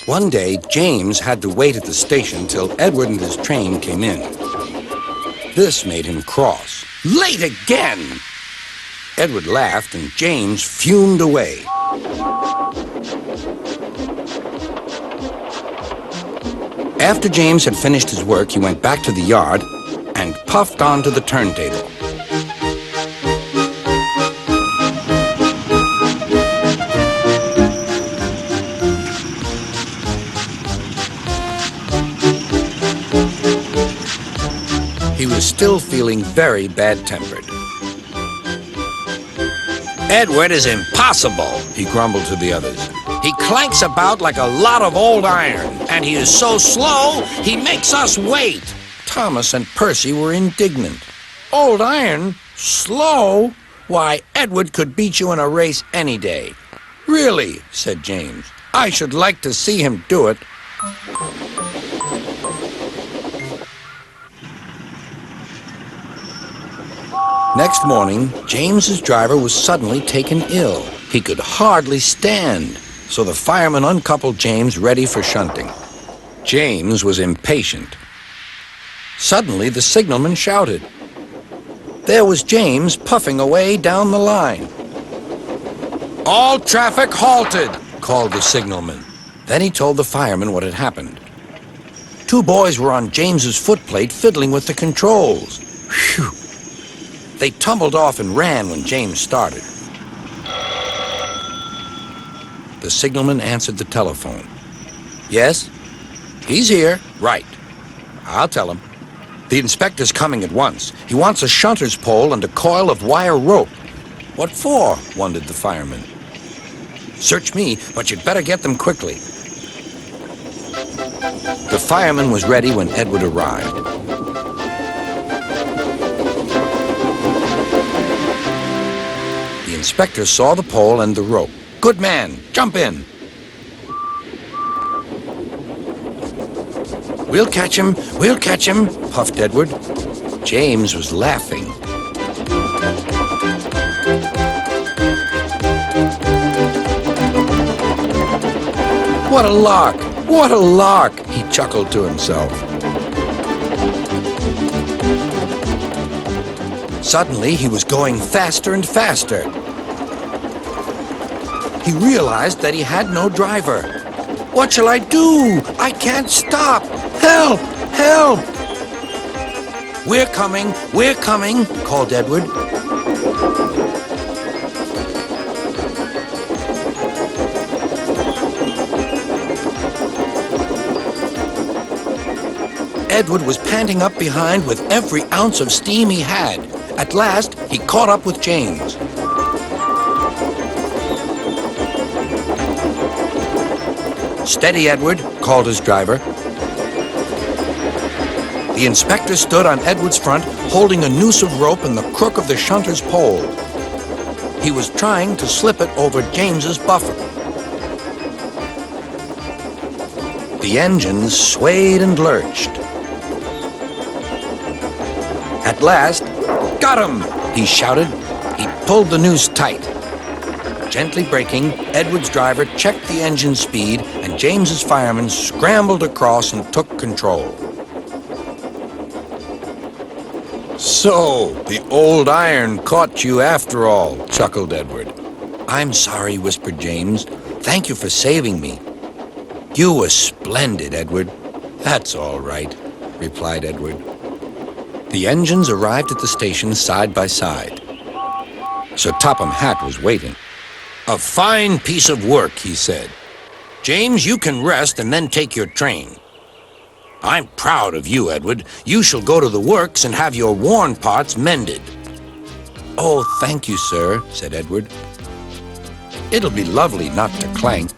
One day, James had to wait at the station till Edward and his train came in. This made him cross. Late again! Edward laughed and James fumed away. After James had finished his work, he went back to the yard and puffed onto the turntable. He was still feeling very bad-tempered. Edward is impossible, He grumbled to the others. he clanks about like a lot of old iron, and he is so slow, he makes us wait. Thomas and Percy were indignant. Old Iron? Slow? Why, Edward could beat you in a race any day. Really, said James. I should like to see him do it. Next morning, James's driver was suddenly taken ill. He could hardly stand, so the fireman uncoupled James ready for shunting. James was impatient. Suddenly, the signalman shouted. There was James puffing away down the line. All traffic halted, called the signalman. Then he told the fireman what had happened. Two boys were on James's footplate fiddling with the controls. Phew! They tumbled off and ran when James started. The signalman answered the telephone. Yes? He's here. Right. I'll tell him. The inspector's coming at once. He wants a shunter's pole and a coil of wire rope. What for? Wondered the fireman. Search me, but you'd better get them quickly. The fireman was ready when Edward arrived. The inspector saw the pole and the rope. Good man, jump in. We'll catch him, puffed Edward. James was laughing. What a lark, what a lark, he chuckled to himself. Suddenly, he was going faster and faster. He realized that he had no driver. What shall I do? I can't stop. Help! Help! We're coming, called Edward. Edward was panting up behind with every ounce of steam he had. At last, he caught up with James. Steady, Edward, called his driver. The inspector stood on Edward's front, holding a noose of rope in the crook of the shunter's pole. He was trying to slip it over James's buffer. The engines swayed and lurched. At last, got him, he shouted. He pulled the noose tight. Gently braking, Edward's driver checked the engine speed, and James's fireman scrambled across and took control. So, the old iron caught you after all, chuckled Edward. I'm sorry, whispered James. Thank you for saving me. You were splendid, Edward. That's all right, replied Edward. The engines arrived at the station side by side. Sir Topham Hatt was waiting. A fine piece of work, he said. James, you can rest and then take your train. I'm proud of you, Edward. You shall go to the works and have your worn parts mended. Oh, thank you, sir, said Edward. It'll be lovely not to clank.